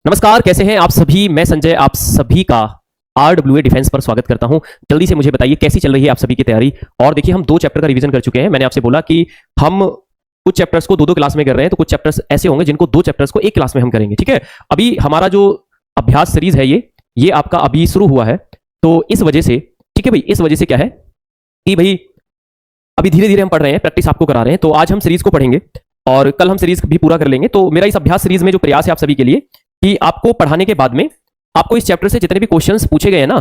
नमस्कार, कैसे हैं आप सभी। मैं संजय आप सभी का RWA डिफेंस पर स्वागत करता हूं। जल्दी से मुझे बताइए कैसी चल रही है आप सभी की तैयारी। और देखिए, हम 2 चैप्टर का रिवीजन कर चुके हैं। मैंने आपसे बोला कि हम कुछ चैप्टर्स को 2-2 क्लास में कर रहे हैं, तो कुछ चैप्टर्स ऐसे होंगे जिनको 2 चैप्टर्स को 1 क्लास में हम करेंगे। ठीक है, अभी हमारा जो अभ्यास सीरीज है ये आपका अभी शुरू हुआ है। तो इस वजह से, ठीक है भाई, इस वजह से क्या है कि भाई अभी धीरे धीरे हम पढ़ रहे हैं, प्रैक्टिस आपको करा रहे हैं। तो आज हम सीरीज को पढ़ेंगे और कल हम सीरीज भी पूरा कर लेंगे। तो मेरा इस अभ्यास सीरीज में जो प्रयास है आप सभी के लिए कि आपको पढ़ाने के बाद में आपको इस चैप्टर से जितने भी क्वेश्चंस पूछे गए हैं ना,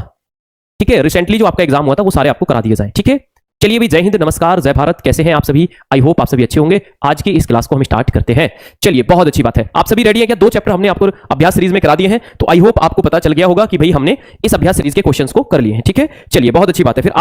ठीक है, रिसेंटली जो आपका एग्जाम हुआ था वो सारे आपको करा दिए जाए। ठीक है, चलिए भाई, जय हिंद, नमस्कार, जय भारत। कैसे हैं आप सभी? आई होप आप सभी अच्छे होंगे। आज की इस क्लास को हम स्टार्ट करते हैं। चलिए, बहुत अच्छी बात है, आप सभी रेडी हैं क्या? 2 चैप्टर हमने आपको अभ्यास सीरीज में करा दिए हैं, तो आई होप आपको पता चल गया होगा कि भाई हमने इस अभ्यास सीरीज के क्वेश्चंस को कर लिए हैं। ठीक है, चलिए, बहुत अच्छी बात है। फिर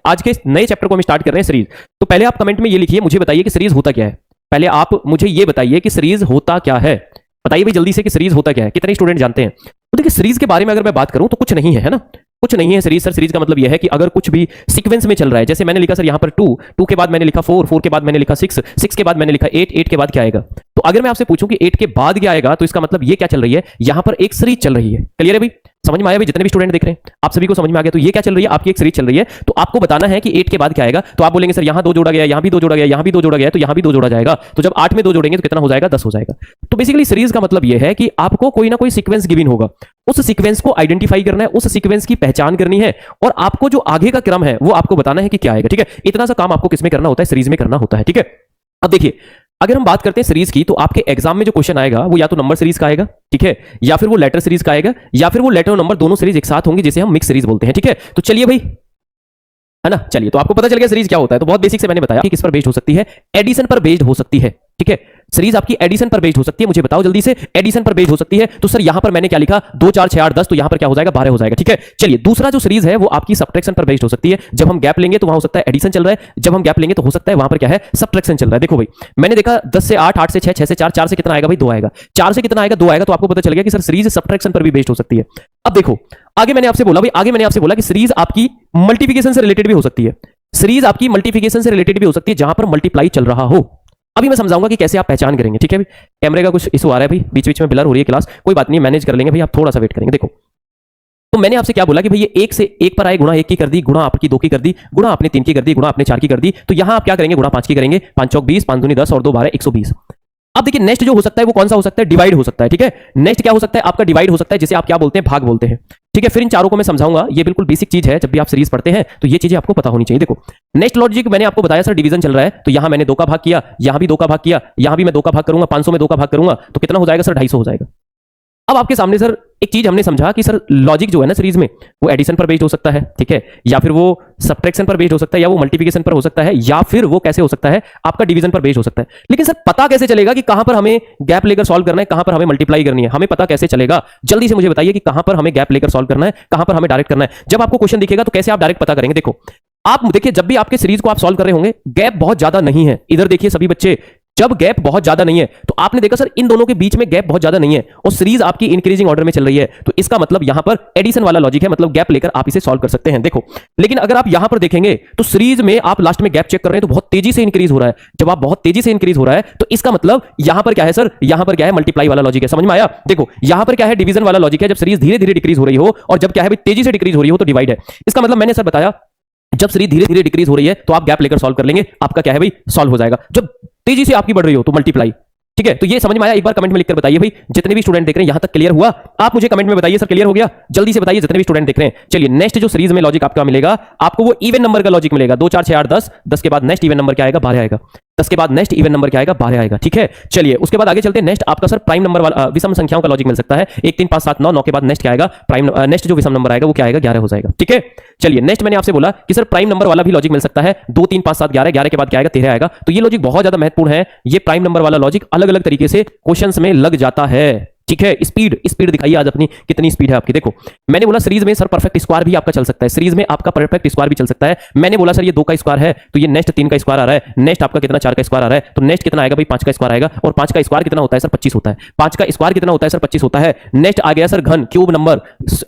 आज के नए चैप्टर को हम स्टार्ट कर रहे हैं, सीरीज। तो पहले आप कमेंट में ये लिखिए, मुझे बताइए कि सीरीज होता क्या है। पहले आप मुझे ये बताइए कि सीरीज होता क्या है। बताइए भाई जल्दी से कि सीरीज होता क्या है। कितने स्टूडेंट जानते हैं? तो देखिए, सीरीज के बारे में अगर मैं बात करूं तो कुछ नहीं है ना, कुछ नहीं है सीरीज। सर, सीरीज का मतलब यह है कि अगर कुछ भी सीक्वेंस में चल रहा है, जैसे मैंने लिखा सर यहां पर 2 के बाद मैंने लिखा 4 के बाद मैंने लिखा 6 के बाद मैंने लिखा 8 के बाद क्या आएगा। तो अगर मैं आपसे पूछूं कि 8 के बाद क्या आएगा, तो इसका मतलब ये क्या चल रही है, यहां पर एक सीरीज चल रही है। क्लियर है भाई? समझ में आया भाई? जितने भी स्टूडेंट देख रहे हैं आप सभी को समझ में आ गया। तो ये क्या चल रही है, आपकी एक सीरीज चल रही है। तो आपको बताना है कि 8 के बाद क्या आएगा। तो आप बोलेंगे सर यहां 2 जोड़ा गया, यहां भी 2 जोड़ा गया, यहां भी 2 जोड़ा गया, तो यहां भी 2 जोड़ा जाएगा। तो जब 8 में 2 जोड़ेंगे तो कितना हो जाएगा? 10 हो जाएगा। तो बेसिकली सीरीज का मतलब यह है कि आपको कोई ना कोई सीक्वेंस गिवन होगा, उस सीक्वेंस को आइडेंटिफाई करना है, उस सीक्वेंस की पहचान करनी है, और आपको जो आगे का क्रम है वो आपको बताना है कि क्या आएगा। ठीक है, इतना सा काम आपको किसमें करना होता है? सीरीज में करना होता है। ठीक है, अब देखिए, अगर हम बात करते हैं सीरीज की, तो आपके एग्जाम में जो क्वेश्चन आएगा वो या तो नंबर सीरीज का आएगा, ठीक है, या फिर वो लेटर सीरीज का आएगा, या फिर वो लेटर और नंबर दोनों सीरीज एक साथ होंगी, जिसे हम मिक्स सीरीज बोलते हैं। ठीक है, तो चलिए भाई, है ना, चलिए, तो आपको पता चल गया सीरीज क्या होता है। तो बहुत बेसिक से मैंने बताया कि किस पर बेस्ड हो सकती है, एडिशन पर बेस्ड हो सकती है। ठीक है, सीरीज आपकी एडिशन पर बेस्ड हो सकती है। मुझे बताओ जल्दी से, एडिशन पर बेस्ड हो सकती है। तो सर यहां पर मैंने क्या लिखा, 2 4 6 8 10, तो यहां पर क्या हो जाएगा? 12 हो जाएगा। ठीक है, चलिए, दूसरा जो सीरीज है वो आपकी सब्ट्रैक्शन पर बेस्ड हो सकती है। जब हम गैप लेंगे तो वहां हो सकता है एडिशन चल रहा है, जब हम गैप लेंगे तो हो सकता है वहां पर क्या है? सब्ट्रैक्शन चल रहा है। देखो भाई, मैंने देखा 10 से 8, 8 से 6, 6 से 4, 4 से कितना आएगा भाई? 2 आएगा। 4 से कितना आएगा? 2 आएगा। तो आपको पता चल गया कि सर सीरीज सब्ट्रैक्शन पर भी बेस्ड हो सकती है। अब देखो, आगे मैंने आपसे बोला भाई, आगे मैंने आपसे बोला कि सीरीज आपकी मल्टीप्लिकेशन से रिलेटेड भी हो सकती है। सीरीज आपकी मल्टीप्लिकेशन से रिलेटेड भी हो सकती है, जहां पर मल्टीप्लाई चल रहा हो। अभी मैं समझाऊंगा कि कैसे आप पहचान करेंगे। ठीक है, कैमरे का कुछ इशू आ रहा है भाई, बीच बीच में ब्लर हो रही है क्लास, कोई बात नहीं, मैनेज कर लेंगे भाई, आप थोड़ा सा वेट करेंगे। देखो, तो मैंने आपसे क्या बोला कि भाई ये 1 से 1 पर आए, गुणा 1 की कर दी, गुणा आपकी 2 की कर दी, गुणा आपने 3 की कर दी, गुणा आपने 4 की कर दी। तो यहां आप क्या करेंगे? गुणा 5 की करेंगे। 5 चौक 20, 5 दूनी 10 और 2 12, 120। अब देखिए, नेक्स्ट जो हो सकता है वो कौन सा हो सकता है? डिवाइड हो सकता है। ठीक है, नेक्स्ट क्या हो सकता है आपका? डिवाइड हो सकता है, जिसे आप क्या बोलते हैं? भाग बोलते हैं। ठीक है, फिर इन चारों को मैं समझाऊंगा। ये बिल्कुल बेसिक चीज है, जब भी आप सीरीज पढ़ते हैं तो ये चीजें आपको पता होनी चाहिए। देखो, नेक्स्ट लॉजिक मैंने आपको बताया सर, डिवीजन चल रहा है, तो यहां मैंने 2 का भाग किया, यहां भी 2 का भाग किया, यहां भी मैं 2 का भाग करूंगा, 500 में 2 का भाग करूंगा, तो कितना हो जाएगा सर? 250 हो जाएगा। अब आपके सामने सर एक चीज हमने समझा कि सर लॉजिक जो है ना सीरीज में, वो एडिशन पर बेस्ड हो सकता है, ठीक है, या फिर वो सब्ट्रैक्शन पर बेस्ड हो सकता है, या वो मल्टीप्लिकेशन पर हो सकता है, या फिर वो कैसे हो सकता है? आपका डिवीजन पर बेस्ड हो सकता है। लेकिन सर पता कैसे चलेगा कि कहां पर हमें गैप लेकर सॉल्व करना है, कहां पर हमें मल्टीप्लाई करनी है? हमें पता कैसे चलेगा? जल्दी से मुझे बताइए कि कहां पर हमें गैप लेकर सॉल्व करना है, कहां पर हमें डायरेक्ट करना है। जब आपको क्वेश्चन दिखेगा तो कैसे आप डायरेक्ट पता करेंगे? देखो, आप देखिए, जब भी आपके सीरीज को आप सॉल्व कर रहे होंगे, गैप बहुत ज्यादा नहीं है। इधर देखिए सभी बच्चे, जब गैप बहुत ज्यादा नहीं है तो आपने देखा सर इन दोनों के बीच में गैप बहुत ज्यादा नहीं है, और सीरीज आपकी इंक्रीजिंग ऑर्डर में चल रही है, तो इसका मतलब यहां पर एडिशन वाला लॉजिक है, मतलब गैप लेकर आप इसे सॉल्व कर सकते हैं। देखो, लेकिन अगर आप यहां पर देखेंगे तो सीरीज में आप लास्ट में गैप चेक कर रहे हैं तो बहुत तेजी से इंक्रीज हो रहा है। जब आप बहुत तेजी से इंक्रीज हो रहा है तो इसका मतलब यहां पर क्या है सर? यहां पर क्या है? मल्टीप्लाई वाला लॉजिक है। समझ में आया? देखो, यहां पर क्या है? डिवीजन वाला लॉजिक है, जब सीरीज धीरे धीरे डिक्रीज हो रही हो, और जब क्या है तेजी से डिक्रीज हो रही हो तो डिवाइड है। इसका मतलब मैंने सर बताया, जब सीरीज धीरे धीरे डिक्रीज हो रही है तो आप गैप लेकर सॉल्व कर लेंगे, आपका क्या है भाई? सॉल्व हो जाएगा। जब तेजी से आपकी बढ़ रही हो तो मल्टीप्लाई। ठीक है, तो ये समझ में आया? एक बार कमेंट में लिखकर बताइए भाई, जितने भी स्टूडेंट देख रहे हैं यहां तक क्लियर हुआ? आप मुझे कमेंट में बताइए सर क्लियर हो गया, जल्दी से बताइए जितने भी स्टूडेंट देख रहे हैं। चलिए, नेक्स्ट जो सीरीज में लॉजिक आपका मिलेगा, आपको वो इवन नंबर का लॉजिक मिलेगा। 2 4 6 8 10, 10 के बाद नेक्स्ट इवन नंबर क्या आएगा? 12 आएगा। 10 के बाद नेक्स्ट इवन नंबर क्या आएगा? 12 आएगा। ठीक है, चलिए, उसके बाद आगे चलते हैं। नेक्स्ट आपका सर प्राइम नंबर वाला विषम संख्याओं का लॉजिक मिल सकता है। 1 3 5 7 9, 9 के बाद नेक्स्ट क्या आएगा? प्राइम। नेक्स्ट जो विषम नंबर आएगा वो क्या आएगा? 11 हो जाएगा। ठीक है, चलिए, नेक्स्ट मैंने आपसे बोला कि सर प्राइम नंबर वाला भी लॉजिक मिल सकता है। 2 3 5 7 11, 11 के बाद क्या आएगा? 13 आएगा। तो ये लॉजिक बहुत ज्यादा महत्वपूर्ण है। ये प्राइम नंबर वाला लॉजिक अलग अलग तरीके से क्वेश्चंस में लग जाता है। ठीक है, स्पीड दिखाइए आज अपनी, कितनी स्पीड है आपकी। देखो, मैंने बोला सीरीज में सर परफेक्ट स्क्वायर भी आपका चल सकता है, सीरीज में आपका परफेक्ट स्क्वायर भी चल सकता है। मैंने बोला सर ये 2 का स्क्वायर है, तो ये नेक्स्ट 3 का स्क्वायर आ रहा है, नेक्स्ट आपका कितना? 4 का स्क्वायर आ रहा है, तो नेक्स्ट कितना आएगा भाई? 5 का स्क्वायर आएगा। और 5 का स्क्वायर कितना होता है सर? 25 होता है। 5 का स्क्वायर कितना होता है सर? 25 होता है। नेक्स्ट आ गया सर घन, क्यूब नंबर,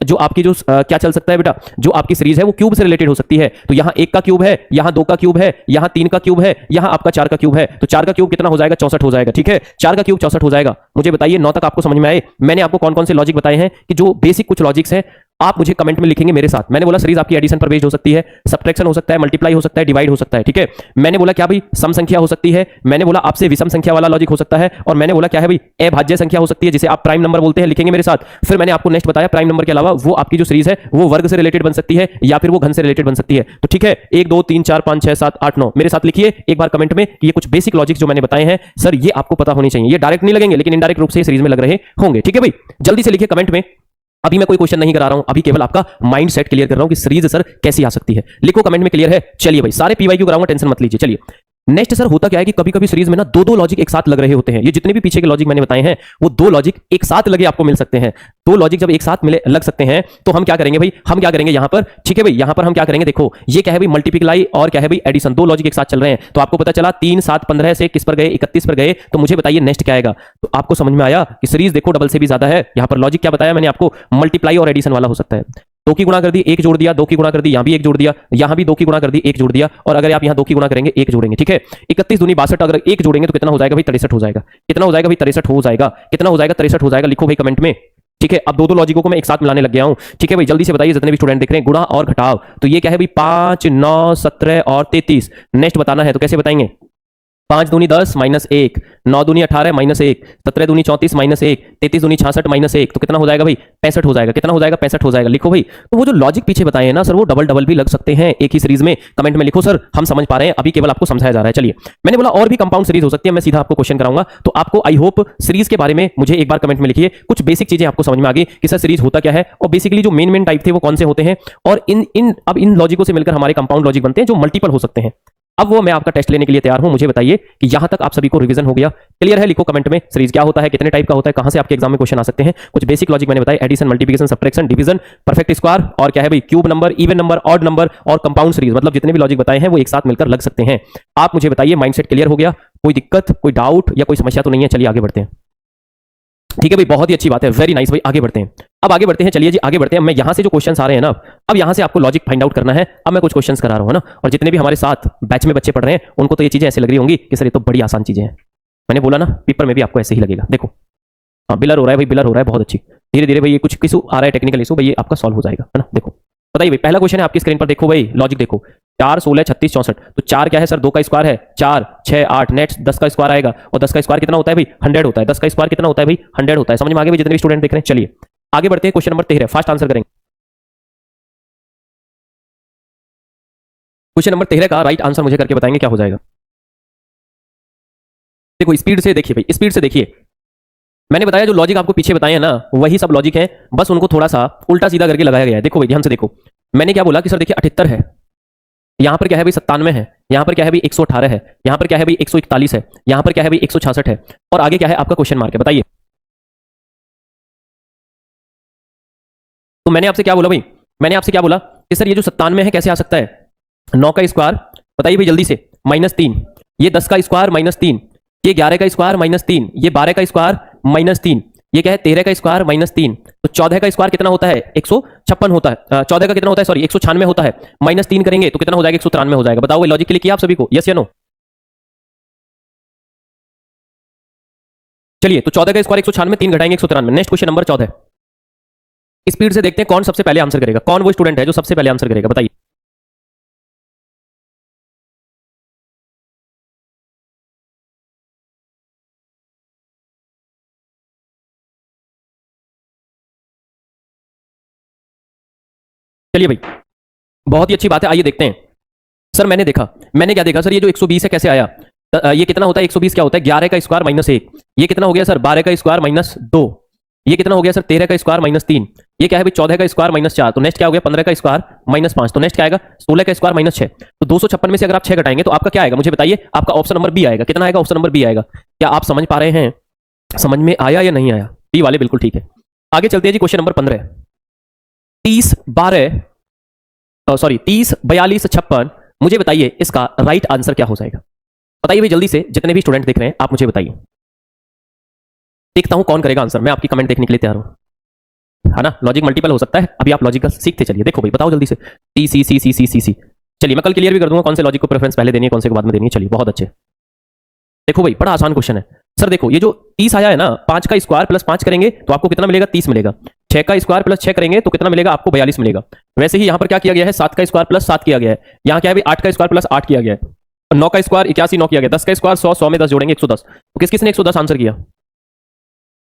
जो आपकी जो क्या चल सकता है बेटा? जो आपकी सीरीज है वो क्यूब से रिलेटेड हो सकती है। तो यहाँ 1 का क्यूब है, यहाँ 2 का क्यूब है, यहाँ 3 का क्यूब है, यहाँ आपका 4 का क्यूब है, तो 4 का क्यूब कितना हो जाएगा? 64 हो जाएगा। ठीक है, 4 का क्यूब 64 हो जाएगा। मुझे बताइए 9 तक आपको समझ में आए। मैंने आपको कौन कौन से लॉजिक बताए हैं कि जो बेसिक कुछ लॉजिक्स हैं आप मुझे कमेंट में लिखेंगे मेरे साथ। मैंने बोला सीरीज आपकी एडिशन पर बेस्ड हो सकती है, सब्ट्रैक्शन हो सकता है, मल्टीप्लाई हो सकता है, डिवाइड हो सकता है, ठीक है। मैंने बोला क्या भाई सम संख्या हो सकती है, मैंने बोला आपसे विषम संख्या वाला लॉजिक हो सकता है, और मैंने बोला क्या है भाई अभाज्य संख्या हो सकती है जिसे आप प्राइम नंबर बोलते हैं, लिखेंगे मेरे साथ। फिर मैंने आपको नेक्स्ट बताया प्राइम नंबर के अलावा वो आपकी जो सीरीज है वो वर्ग से रिलेटेड बन सकती है या फिर वो घन से रिलेटेड बन सकती है। तो ठीक है 1 2 3 4 5 6 7 8 9 मेरे साथ लिखिए एक बार कमेंट में कि ये कुछ बेसिक लॉजिक जो मैंने बताए हैं सर ये आपको पता होनी चाहिए। ये डायरेक्ट नहीं लगेंगे लेकिन इनडायरेक्ट रूप से सीरीज में लग रहे होंगे, ठीक है भाई। जल्दी से लिखिए कमेंट में। अभी मैं कोई क्वेश्चन नहीं करा रहा हूं, अभी केवल आपका माइंड सेट क्लियर कर रहा हूं कि सीरीज सर कैसी आ सकती है। लिखो कमेंट में क्लियर है। चलिए भाई सारे पीवाईक्यू कराऊंगा, टेंशन मत लीजिए। चलिए नेक्स्ट सर होता क्या है कि कभी कभी सीरीज में ना दो लॉजिक एक साथ लग रहे होते हैं। ये जितने भी पीछे के लॉजिक मैंने बताए हैं वो दो लॉजिक एक साथ लगे आपको मिल सकते हैं। दो लॉजिक जब एक साथ मिले लग सकते हैं तो हम क्या करेंगे भाई, हम क्या करेंगे यहां पर, ठीक है भाई यहां पर हम क्या करेंगे, देखो ये क्या है भाई मल्टीप्लाई और क्या है भाई एडिशन, दो लॉजिक एक साथ चल रहे हैं। तो आपको पता चला 3 7 15 से किस पर गए 31 पर गए। तो मुझे बताइए नेक्स्ट क्या आएगा। तो आपको समझ में आया कि सीरीज देखो डबल से भी ज्यादा है। यहां पर लॉजिक क्या बताया मैंने आपको, मल्टीप्लाई और एडिशन वाला हो सकता है। 2 की गुणा कर दी 1 जोड़ दिया, 2 की गुणा कर दी यहां भी 1 जोड़ दिया, यहां भी 2 की गुणा कर दी 1 जोड़ दिया, और अगर आप यहां 2 की गुणा करेंगे 1 जोड़ेंगे, ठीक है। 31 दूनी 62, अगर 1 जोड़ेंगे तो कितना हो जाएगा भाई 63 हो जाएगा। कितना हो जाएगा भाई 63 हो जाएगा। कितना हो जाएगा 63 हो जाएगा, लिखो भाई कमेंट में, ठीक है। अब दो लॉजिकों को मैं एक साथ मिलाने लग गया हूं, ठीक है भाई। जल्दी से बताइए जितने भी स्टूडेंट देख रहे हैं, गुणा और घटाव। तो ये क्या है भाई 5 9 17 और 33। नेक्स्ट बताना है तो कैसे बताएंगे, 5 दूनी 10 माइनस 1, 9 दूनी 18 माइनस 1, 17 दूनी 34 माइनस 1, 33 दूनी 66 माइनस 1, तो कितना हो जाएगा भाई 65 हो जाएगा। कितना हो जाएगा 65 हो जाएगा, लिखो भाई। तो वो जो लॉजिक पीछे बताए हैं ना सर वो डबल भी लग सकते हैं एक ही सीरीज में। कमेंट में लिखो सर हम समझ पा रहे हैं, अभी केवल आपको समझाया जा रहा है। चलिए मैंने बोला और भी कंपाउंड सीरीज हो सकती है, मैं सीधा आपको क्वेश्चन कराऊंगा। तो आपको आई होप सीरीज के बारे में मुझे एक बार कमेंट में लिखिए, कुछ बेसिक चीजें आपको समझ में आ गई कि सर सीरीज होता क्या है, और बेसिकली जो मेन टाइप थे वो कौन से होते हैं, और अब इन लॉजिकों से मिलकर हमारे कंपाउंड लॉजिक बनते हैं जो मल्टीपल हो सकते हैं। अब वो मैं आपका टेस्ट लेने के लिए तैयार हूं। मुझे बताइए कि यहां तक आप सभी को रिवीजन हो गया, क्लियर है। लिखो कमेंट में सीरीज क्या होता है, कितने टाइप का होता है, कहां से आपके एग्जाम में क्वेश्चन आ सकते हैं। कुछ बेसिक लॉजिक मैंने बताया, addition multiplication subtraction division perfect square, और क्या है भाई cube number, even number, odd number, और कंपाउंड सीरीज, मतलब जितने भी लॉजिक बताए हैं वो एक साथ मिलकर लग सकते हैं। आप मुझे बताइए माइंडसेट क्लियर हो गया, कोई दिक्कत कोई डाउट या कोई समस्या तो नहीं है। चलिए आगे बढ़ते हैं, ठीक है भाई बहुत ही अच्छी बात है, वेरी नाइस भाई। आगे बढ़ते हैं, अब आगे बढ़ते हैं, चलिए जी आगे बढ़ते हैं। मैं यहां से जो क्वेश्चंस आ रहे हैं ना, अब यहां से आपको लॉजिक फाइंड आउट करना है। अब मैं कुछ क्वेश्चंस करा रहा हूं ना, और जितने भी हमारे साथ बैच में बच्चे पढ़ रहे हैं उनको तो ये चीजें ऐसे लग रही होंगी कि सर ये तो बड़ी आसान चीजें हैं। मैंने बोला ना पेपर में भी आपको ऐसे ही लगेगा। देखो हाँ बिलर हो रहा है भाई, बिलर हो रहा है, बहुत अच्छी। धीरे धीरे भाई ये कुछ इशू आ रहा है, टेक्निकल इशू, भाई ये आपका सॉल्व हो जाएगा, है ना। देखो बताइए भाई पहला क्वेश्चन है आपकी स्क्रीन पर, देखो भाई लॉजिक देखो, 4 16 36 64। तो 4 क्या है सर 2 का स्क्वायर है, 4 6 8, नेक्स्ट 10 का स्क्वायर आएगा, और 10 का स्क्वायर कितना होता है भाई 100 होता है। 10 का स्क्वायर कितना होता है भाई 100 होता है। समझ में आ गया भाई जितने भी स्टूडेंट देख रहे हैं। चलिए आगे बढ़ते हैं, क्वेश्चन नंबर 13 फास्ट आंसर करेंगे। क्वेश्चन नंबर 13 का राइट आंसर मुझे करके बताएंगे क्या हो जाएगा। देखो स्पीड से देखिए भाई, स्पीड से देखिए। मैंने बताया जो लॉजिक आपको पीछे बताए हैं ना वही सब लॉजिक है, बस उनको थोड़ा सा उल्टा सीधा करके लगाया गया है। देखो भाई ध्यान से देखो, मैंने क्या बोला कि सर देखिए 78 है, यहां पर क्या है भाई 97 है, यहां पर क्या है भाई 118 है, यहां पर क्या है भाई 141 है, यहां पर क्या है भाई 166 है, और आगे क्या है आपका क्वेश्चन मार्क है। बताइए तो मैंने आपसे क्या बोला भाई, मैंने आपसे क्या बोला कि सर ये जो 97 है कैसे आ सकता है, 9 का स्क्वायर, बताइए भाई जल्दी से, -3, ये 10 का स्क्वायर -3, ये 11 का स्क्वायर -3, ये 12 का स्क्वायर -3, ये क्या है 13 का स्क्वायर -3, तो 14 का स्क्वायर कितना होता है 156 होता है। 14 का कितना होता है सॉरी 196 होता है, -3 करेंगे तो कितना हो जाएगा 193 हो जाएगा। बताओ लॉजिक के लिए किया आप सभी को, यस या नो। चलिए तो 14 का स्क्वायर 196, 3 घटाएंगे 193। नेक्स्ट क्वेश्चन नंबर 14, स्पीड से देखते हैं कौन सबसे पहले आंसर करेगा, कौन वो स्टूडेंट है जो सबसे पहले आंसर करेगा। बताइए चलिए भाई बहुत ही अच्छी बात है, आइए देखते हैं। सर मैंने देखा, मैंने क्या देखा सर, ये जो 120 है कैसे आया, ये कितना होता है 120 क्या होता है 11 का स्क्वायर -1, ये कितना हो गया सर 12 का स्क्वायर -2, ये कितना हो गया सर 13 का स्क्वायर -3, ये क्या है भाई 14 का स्क्वायर -4, तो नेक्स्ट क्या हो गया 15 का स्क्वायर -5, तो नेक्स्ट क्या आएगा 16 का स्क्वायर -6। तो 256 में से अगर आप 6 घटाएंगे तो आपका क्या आएगा मुझे बताइए, आपका ऑप्शन नंबर बी आएगा। कितना आएगा ऑप्शन नंबर बी आएगा। क्या आप समझ पा रहे हैं, समझ में आया या नहीं आया, बी वाले बिल्कुल ठीक है। आगे चलते हैं जी, क्वेश्चन नंबर 15, 30 12 सॉरी 30 42 56, मुझे बताइए इसका राइट आंसर क्या हो जाएगा। बताइए भाई जल्दी से, जितने भी स्टूडेंट देख रहे हैं आप मुझे बताइए, देखता हूं कौन करेगा आंसर, मैं आपकी कमेंट देखने के लिए तैयार हूं, है ना। लॉजिक मल्टीपल हो सकता है, अभी आप लॉजिक का सीखते चलिए। देखो भाई बताओ जल्दी से, सी सी सी सी सी सी सी। चलिए मैं कल क्लियर भी कर दूंगा कौन से लॉजिक को प्रेफरेंस पहले देनी है कौन से को बाद में देनी है। चलिए बहुत अच्छे। देखो भाई बड़ा आसान क्वेश्चन है, सर देखो ये जो 30 आया है ना, 5 का स्क्वायर प्लस 5 करेंगे तो आपको कितना मिलेगा, 30 मिलेगा। 6 का स्क्वायर प्लस 6 करेंगे तो कितना मिलेगा आपको, 42 मिलेगा। वैसे ही यहां पर क्या किया गया है, 7 का स्क्वायर प्लस 7 किया गया है। यहां क्या है, 8 का स्क्वायर प्लस 8 किया गया है। 9 का स्क्वायर 81 9 किया गया। 10 का स्क्वायर 100, 100 में 10 जोड़ेंगे 110। तो किस किसने 110 आंसर किया।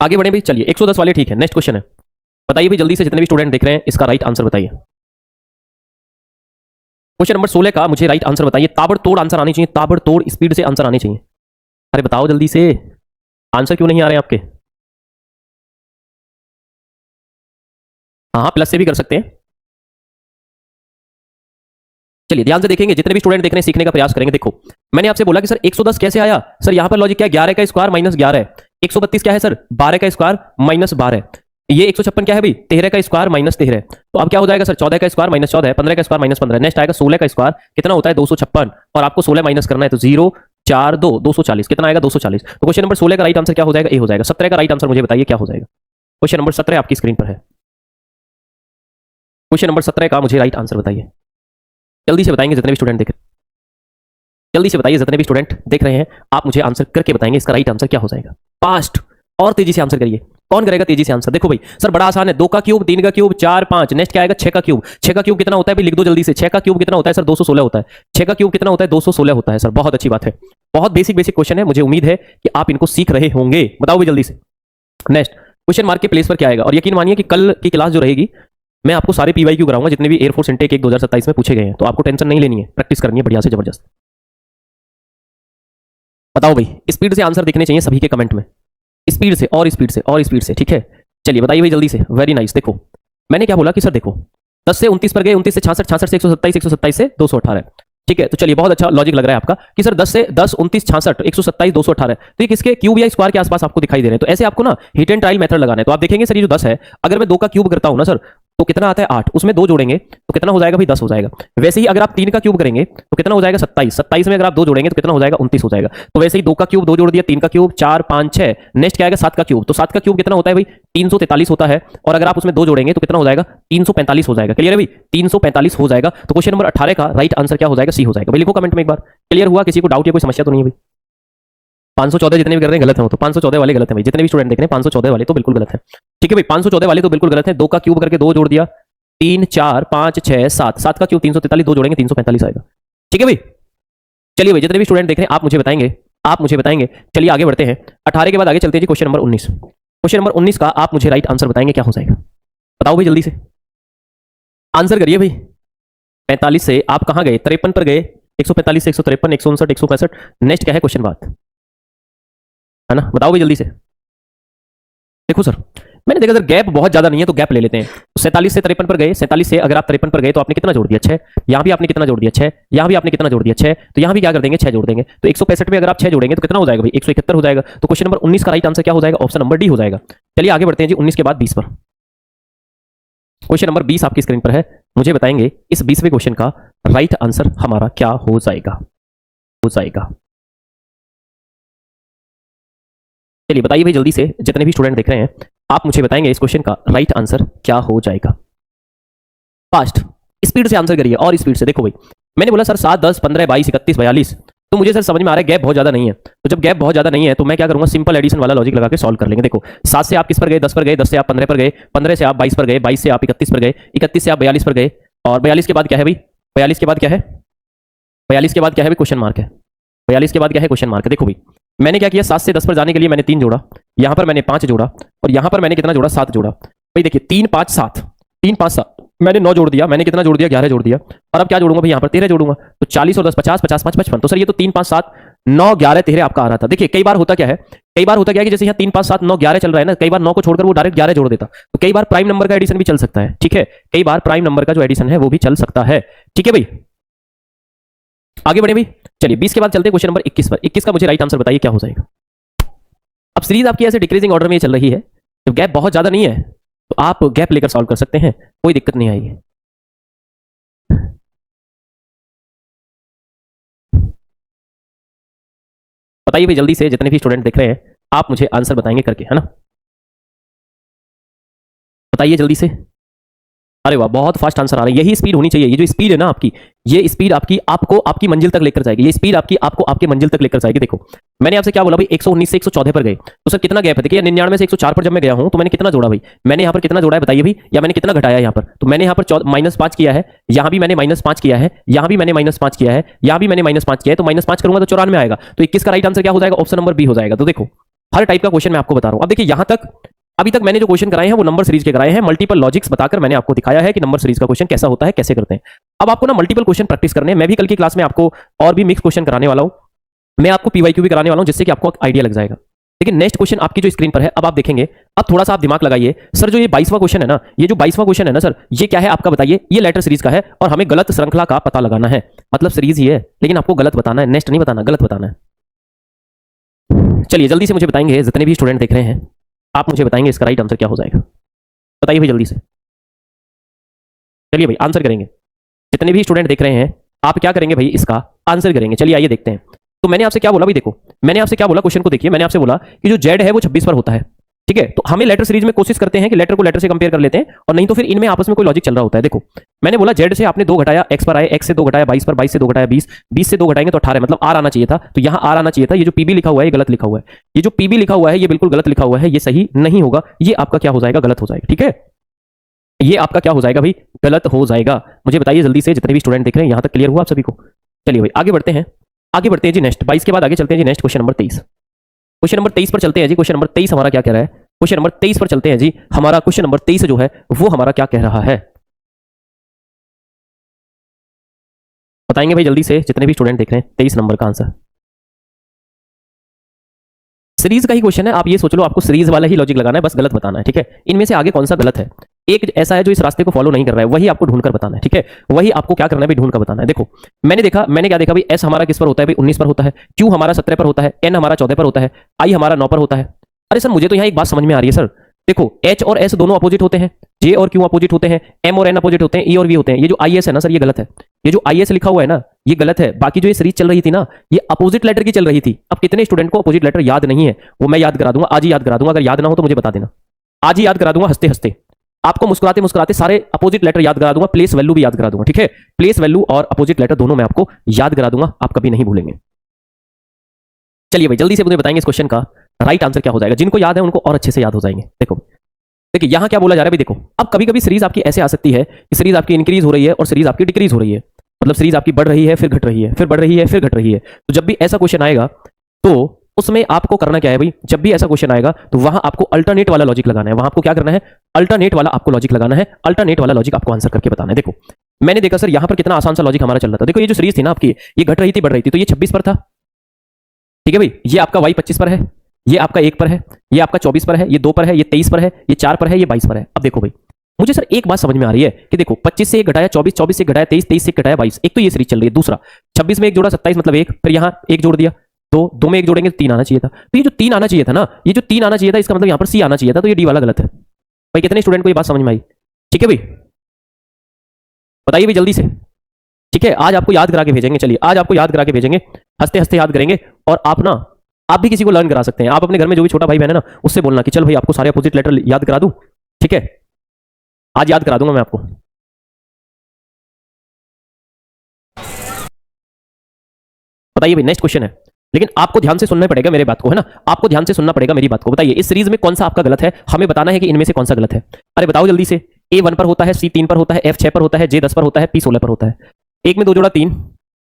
आगे बढ़े भाई, चलिए 110 वाले ठीक है। नेक्स्ट क्वेश्चन है, बताइए भाई जल्दी से जितने भी स्टूडेंट देख रहे हैं इसका राइट आंसर बताइए। क्वेश्चन नंबर 16 का मुझे राइट आंसर बताइए। ताबड़तोड़ आंसर आनी चाहिए, ताबड़तोड़ स्पीड से आंसर आने चाहिए। अरे बताओ जल्दी से, आंसर क्यों नहीं आ रहे आपके। हाँ प्लस से भी कर सकते हैं। चलिए ध्यान से देखेंगे, जितने भी स्टूडेंट देख रहे हैं सीखने का प्रयास करेंगे। देखो मैंने आपसे बोला कि सर 110 कैसे आया, सर यहां पर लॉजिक क्या है, 11 का स्क्वायर माइनस 11 है। 132 क्या है सर, 12 का स्क्वायर माइनस 12 है। ये 156 क्या है भाई, 13 का स्क्वायर माइनस 13 है। तो अब क्या हो जाएगा सर, 14 का स्क्वायर माइनस 14 है, 15 का स्क्वायर माइनस 15। नेक्स्ट आएगा 16 का स्क्वायर, कितना होता है 256, और आपको 16 माइनस करना है तो 0 4 2 240, कितना आएगा 240। तो क्वेश्चन नंबर 16 का राइट आंसर क्या हो जाएगा, ए हो जाएगा। 17 का राइट आंसर मुझे बताइए क्या हो जाएगा। क्वेश्चन नंबर 17 आपकी स्क्रीन पर है। क्वेश्चन नंबर 17 का मुझे राइट आंसर बताइए, जल्दी से बताएंगे जितने भी स्टूडेंट देख, जल्दी से बताइए जितने भी स्टूडेंट देख रहे हैं, आप मुझे आंसर करके बताएंगे इसका राइट आंसर क्या हो जाएगा। फास्ट और तेजी से आंसर करिए। कौन करेगा तेजी से आंसर। देखो भाई सर बड़ा आसान है, 2 का क्यूब, 3 का क्यूब, 4 5। नेक्स्ट क्या आएगा, 6 का क्यूब। 6 का क्यूब कितना होता है भाई, लिख दो जल्दी से। 6 का क्यूब कितना होता है सर, 216 होता है। 6 का क्यूब कितना होता है, 216 होता है सर। बहुत अच्छी बात है, बहुत बेसिक बेसिक क्वेश्चन है। मुझे उम्मीद है कि आप इनको सीख रहे होंगे। बताओ भाई जल्दी से। नेक्स्ट क्वेश्चन मार्क के प्लेस पर क्या आएगा, और यकीन मानिए कि कल की क्लास जो रहेगी मैं आपको सारे पीवाईक्यू कराऊंगा जितने भी एयरफोर्स इनटेक 1 2027 में पूछे गए हैं। तो आपको टेंशन नहीं लेनी है, प्रैक्टिस करनी है बढ़िया से जबरदस्त। बताओ भाई, स्पीड से आंसर दिखने चाहिए सभी के कमेंट में, स्पीड से और स्पीड से और स्पीड से, ठीक है। चलिए बताइए भाई जल्दी से। Very nice. देखो मैंने क्या बोला कि सर देखो 10 से 29 पर गए, 29 से 66, 66 से 127, 127 से 218, ठीक है। तो चलिए बहुत अच्छा लॉजिक लग रहा है आपका कि सर 10 से 10 29 66 127 218, तो ये किसके क्यूब या स्क्वायर के आसपास आपको दिखाई दे रहे हैं। तो ऐसे आपको ना हिट एंड ट्रायल मेथड लगाना है। तो आप देखेंगे सर ये जो 10 है, अगर मैं 2 का क्यूब करता हूं ना सर तो कितना आता है 8, उसमें 2 जोड़ेंगे तो कितना हो जाएगा भाई 10 हो जाएगा। वैसे ही अगर आप 3 का क्यूब करेंगे तो कितना हो जाएगा 27, 27 में अगर आप 2 जोड़ेंगे तो कितना हो जाएगा 29 हो जाएगा। तो वैसे ही 2 का क्यूब 2 जोड़ दिया, 3 का क्यूब 4 5 6। नेक्स्ट क्या आएगा 7 का क्यूब, तो 7 का क्यूब कितना होता है भाई 343 होता है, और अगर आप उसमें 2 जोड़ेंगे तो कितना हो जाएगा 345 हो जाएगा। क्लियर है भाई, 345 हो जाएगा। तो क्वेश्चन नंबर 18 का राइट आंसर क्या हो जाएगा, सी हो जाएगा। भाई लिखो कमेंट में एक बार। क्लियर हुआ, किसी को डाउट या कोई समस्या तो नहीं है भाई। 514 जितने भी कर रहे हैं गलत है, तो 514 वाले गलत है भाई। जितने भी स्टूडेंट देख रहे हैं 514 वाले तो बिल्कुल गलत है, ठीक है भाई। 514 वाले तो बिल्कुल गलत है। 2 का क्यूब करके 2 जोड़ दिया, 3 4 5 6 7, 7 का क्यूब 343, 2 जोड़ेंगे 345 आएगा, ठीक है भाई। चलिए भाई जितने भी स्टूडेंट देख रहे हैं आप मुझे बताएंगे, आप मुझे बताएंगे। चलिए आगे बढ़ते हैं, 18 के बाद आगे चलते हैं जी। क्वेश्चन नंबर 19, क्वेश्चन नंबर 19 का आप मुझे राइट आंसर बताएंगे क्या हो जाएगा। बताओ भाई जल्दी से आंसर करिए भाई। 45 से आप कहां गए, 53 पर गए, 145 से 153, 159, 165। नेक्स्ट क्या है क्वेश्चन बात है ना, बताओ भाई जल्दी से। देखो सर मैंने देखा सर गैप बहुत ज्यादा नहीं है तो गैप ले लेते हैं। तो 47 से 53 पर गए, 47 से अगर आप 53 पर गए तो आपने कितना जोड़ दिया 6, यहां भी आपने कितना जोड़ दिया 6, यहां भी आपने कितना जोड़ दिया 6, तो यहां भी क्या कर देंगे 6 जोड़ देंगे। तो 165 में अगर आप 6 जोड़ेंगे तो कितना हो जाएगा भाई 171 हो जाएगा। तो क्वेश्चन नंबर 19 का राइट आंसर क्या हो जाएगा, ऑप्शन नंबर डी हो जाएगा। चलिए आगे बढ़ते हैं जी 19 के बाद 20 पर। क्वेश्चन नंबर 20 आपकी स्क्रीन पर है, मुझे बताएंगे इस 20वें क्वेश्चन का राइट आंसर हमारा क्या हो जाएगा, हो जाएगा। चलिए बताइए भाई जल्दी से, जितने भी स्टूडेंट देख रहे हैं आप मुझे बताएंगे इस क्वेश्चन का राइट आंसर क्या हो जाएगा। फास्ट स्पीड से आंसर करिए और स्पीड से। देखो भाई मैंने बोला सर 7 10 15 22 31 42, तो मुझे सर समझ में आ रहा है गैप बहुत ज्यादा नहीं है। तो जब गैप बहुत ज्यादा नहीं है तो मैं क्या करूंगा, सिंपल एडिशन वाला लॉजिक लगा के सॉल्व कर लेंगे। देखो 7 से आप किस पर गए 10 पर गए, 10 से आप 15 पर गए, 15 से आप 22 पर गए, 22 से आप 31 पर गए, 31 से आप 42 पर गए, और 42 के बाद क्या है भाई, 42 के बाद क्या है, 42 के बाद क्या है भाई क्वेश्चन मार्क है, 42 के बाद क्या है क्वेश्चन मार्क है। देखो भाई मैंने क्या किया, 7 से 10 पर जाने के लिए मैंने 3 जोड़ा, यहां पर मैंने 5 जोड़ा, और यहां पर मैंने कितना जोड़ा 7 जोड़ा। भाई देखिए 3 5 7, 3 5 7, मैंने 9 जोड़ दिया, मैंने कितना जोड़ दिया 11 जोड़ दिया, और अब क्या जोड़ूंगा भाई यहाँ पर 13 जोड़ूंगा। तो 40 और 10 50, 50 5 55। तो सर ये तो 3 5 7 9 11 13 आपका आ रहा था। देखिए कई बार होता क्या है, कई बार होता क्या है कि जैसे यहाँ 3 5 7 9 11 चल रहा है ना, कई बार 9 को छोड़कर वो डायरेक्ट 11 जोड़ देता। तो कई बार प्राइम नंबर का एडिशन भी चल सकता है, ठीक है, कई बार प्राइम नंबर का जो एडिशन है वो भी चल सकता है, ठीक है भाई। आगे बढ़े भाई, चलिए 20 के बाद चलते हैं क्वेश्चन नंबर 21 पर। 21 का मुझे राइट आंसर बताइए क्या हो जाएगा। अब सीरीज आपकी ऐसे डिक्रीजिंग ऑर्डर में ये चल रही है, जब गैप बहुत ज्यादा नहीं है तो आप गैप लेकर सॉल्व कर सकते हैं, कोई दिक्कत नहीं आएगी। बताइए भाई जल्दी से, जितने भी स्टूडेंट देख रहे हैं आप मुझे आंसर बताएंगे करके, है ना, बताइए जल्दी से। अरे वाह, बहुत फास्ट आंसर आ रहा है। यही स्पीड होनी चाहिए। ये जो स्पीड है ना आपकी, ये स्पीड आपकी आपको आपकी मंजिल तक लेकर जाएगी। ये स्पीड आपकी आपको आपके मंजिल तक लेकर जाएगी। देखो मैंने आपसे क्या बोला भाई, 119 से 114 पर गए तो सर कितना गैप है? देखिए 99 से 104 पर जब मैं गया हूं तो मैंने कितना जोड़ा भाई? मैंने यहां पर कितना जोड़ा है बताइए भाई, या मैंने कितना घटाया यहां पर? तो मैंने यहां पर -5 किया है, यहां भी मैंने -5 किया है, यहां भी मैंने -5 किया है, यहां भी मैंने -5 किया है। तो -5 करूंगा तो 94 आएगा। तो 21 का राइट आंसर क्या हो जाएगा? ऑप्शन नंबर बी हो जाएगा। तो देखो हर टाइप का क्वेश्चन मैं आपको बता रहा हूं। अब देखिए यहां तक अभी तक मैंने जो क्वेश्चन कराए हैं वो नंबर सीरीज के कराए हैं। मल्टीपल लॉजिक्स बताकर मैंने आपको दिखाया है कि नंबर सीरीज का क्वेश्चन कैसा होता है, कैसे करते हैं। अब आपको ना मल्टीपल क्वेश्चन प्रैक्टिस करने हैं। मैं भी कल की क्लास में आपको और भी मिक्स क्वेश्चन कराने वाला हूं। मैं आपको पीवाईक्यू भी कराने वाला हूं, जिससे कि आपको आइडिया लग जाएगा। लेकिन नेक्स्ट क्वेश्चन आपकी जो स्क्रीन पर है, अब आप देखेंगे। अब थोड़ा सा आप दिमाग लगाइए। सर जो ये 22वां क्वेश्चन है ना, ये जो 22वां क्वेश्चन है ना सर, ये क्या है आपका बताइए? ये लेटर सीरीज का है और हमें गलत श्रृंखला का पता लगाना है। मतलब सीरीज ही है लेकिन आपको गलत बताना है, नेक्स्ट नहीं बताना, गलत बताना है। चलिए जल्दी से मुझे बताएंगे, जितने भी स्टूडेंट देख रहे हैं आप मुझे बताएंगे इसका राइट आंसर क्या हो जाएगा। बताइए भाई जल्दी से, चलिए भाई आंसर करेंगे। जितने भी स्टूडेंट देख रहे हैं आप क्या करेंगे भाई? इसका आंसर करेंगे। चलिए आइए देखते हैं। तो मैंने आपसे क्या बोला भाई? देखो मैंने आपसे क्या बोला, क्वेश्चन को देखिए। मैंने आपसे बोला कि जो जेड है वो 26 पर होता है, ठीक है। तो हमें लेटर सीरीज में कोशिश करते हैं कि लेटर को लेटर से कंपेयर कर लेते हैं, और नहीं तो फिर इनमें आपस में कोई लॉजिक चल रहा होता है। देखो मैंने बोला जेड से आपने 2 घटाया, एक्स पर आए, एक्स से 2 घटाया 22 पर, 22 से 2 घटाया 20, 20 से 2 घटाएंगे तो 18, मतलब आर आना चाहिए था। तो यहां आर आना चाहिए था। ये जो पीबी लिखा हुआ है ये गलत लिखा हुआ है। ये जो पीबी लिखा हुआ है ये बिल्कुल गलत लिखा हुआ है, ये सही नहीं होगा। ये आपका क्या हो जाएगा? गलत हो जाएगा, ठीक है। ये आपका क्या हो जाएगा भाई? गलत हो जाएगा। मुझे बताइए जल्दी से, जितने भी स्टूडेंट देख रहे हैं यहां तक क्लियर हुआ आप सभी को? चलिए भाई आगे बढ़ते हैं, आगे बढ़ते हैं जी। नेक्स्ट 22 के बाद आगे चलते हैं जी। Next question number 23, question number 23 पर चलते हैं जी। क्वेश्चन नंबर 23 हमारा क्या कह रहा है? क्वेश्चन नंबर 23 पर चलते हैं जी। हमारा क्वेश्चन नंबर 23 जो है वो हमारा क्या कह रहा है? बताएंगे भाई जल्दी से, जितने भी स्टूडेंट देख रहे हैं। 23 नंबर का आंसर सीरीज का ही क्वेश्चन है। आप ये सोच लो आपको सीरीज वाला ही लॉजिक लगाना है, बस गलत बताना है, ठीक है। इनमें से आगे कौन सा गलत है? एक ऐसा है जो इस रास्ते को फॉलो नहीं कर रहा है, वही आपको ढूंढकर बताना है, ठीक है। वही आपको क्या करना है भाई? ढूंढकर बताना है। देखो मैंने क्या देखा भाई? एस हमारा किस पर होता है भाई? 19 पर होता है। क्यू हमारा 17 पर होता है। एन हमारा 14 पर होता है। आई हमारा 9 पर होता है। अरे सर मुझे तो यहाँ एक बात समझ में आ रही है सर। देखो एच और एस दोनों अपोजिट होते हैं, जे और क्यू अपोजिट होते हैं, एम और एन अपोजिट होते हैं, ई और वी होते हैं। ये जो आई एस है ना सर, ये गलत है। ये जो आई एस लिखा हुआ है ना, ये गलत है। बाकी जो ये सीरीज चल रही थी ना, ये अपोजिट लेटर की चल रही थी। अब कितने स्टूडेंट को अपोजिट लेटर याद नहीं है? वो मैं याद करा दूंगा, आज ही याद करा दूंगा। अगर याद ना हो तो मुझे बता देना, आज ही याद करा दूंगा। हंसते हंसते आपको मुस्कुराते मुस्कुराते सारे अपोजिट लेटर याद करा दूंगा, प्लेस वैल्यू भी याद करा दूंगा, ठीक है। प्लेस वैल्यू और अपोजिट लेटर दोनों मैं आपको याद करा दूंगा, आप कभी नहीं भूलेंगे। चलिए भाई जल्दी से मुझे बताएंगे इस क्वेश्चन का राइट आंसर क्या हो जाएगा। जिनको याद है उनको और अच्छे से याद हो जाएंगे। देखो देखिए यहां क्या बोला जा रहा है भाई? देखो अब कभी कभी सीरीज आपकी ऐसे आ सकती है कि सीरीज आपकी इंक्रीज हो रही है और सीरीज आपकी डिक्रीज हो रही है। मतलब सीरीज आपकी बढ़ रही है, फिर घट रही है, फिर बढ़ रही है, फिर घट रही है। तो जब भी ऐसा क्वेश्चन आएगा तो उसमें आपको करना क्या है भाई? जब भी ऐसा क्वेश्चन आएगा तो वहां आपको अल्टरनेट वाला लॉजिक लगाना है। वहां आपको क्या करना है? अल्टरनेट वाला आपको लॉजिक लगाना है। अल्टरनेट वाला लॉजिक आपको आंसर करके बताना है। देखो मैंने देखा सर यहां पर कितना आसान सा लॉजिक हमारा चल रहा था। देखो ये जो सीरीज थी ना आपकी, ये घट रही थी, बढ़ रही थी, तो ये 26 पर था, ठीक है भाई। ये आपका y 25 पर है, ये आपका 1 पर है, ये आपका 24 पर है, ये 2 पर है, ये 23 पर है, ये 4 पर है, ये 22 पर है। अब देखो भाई मुझे सर एक बात समझ में आ रही है कि देखो 25 से 1 घटाया 24, 24 से 1 घटाया 23, 23 से 1 घटाया 22। एक तो ये सीरीज चल रही है। दूसरा 26 में 1 जोड़ा 27 मतलब 1, फिर यहाँ 1 जोड़ दिया, 2, 2 में 1 जोड़ेंगे तो 3 आना चाहिए था। तो ये जो 3 आना चाहिए था ना, ये जो 3 आना चाहिए था, इसका मतलब यहाँ पर सी आना चाहिए था। तो ये डी वाला गलत है भाई। कितने स्टूडेंट को ये बात समझ में आई? ठीक है भाई बताइए भाई जल्दी से, ठीक है। आज आपको याद करा के भेजेंगे। चलिए आज आपको याद करा के भेजेंगे, हंसते हंसते याद करेंगे। और आप भी किसी को लर्न करा सकते हैं। आप अपने घर में जो भी छोटा भाई बहन है ना, उससे बोलना कि चल भाई आपको सारे अपोजिट लेटर याद करा दूं, ठीक है। आज याद करा दूंगा मैं आपको। बताइए भाई नेक्स्ट क्वेश्चन है, लेकिन आपको ध्यान से सुनना पड़ेगा मेरे बात को, है ना। आपको ध्यान से सुनना पड़ेगा मेरी बात को। बताइए इस सीरीज में कौन सा आपका गलत है? हमें बताना है कि इनमें से कौन सा गलत है। अरे बताओ जल्दी से। ए 1 पर होता है, सी 3 पर होता है, एफ 6 पर होता है, जे 10 पर होता है, पी 16 पर होता है। एक में 2 जोड़ा 3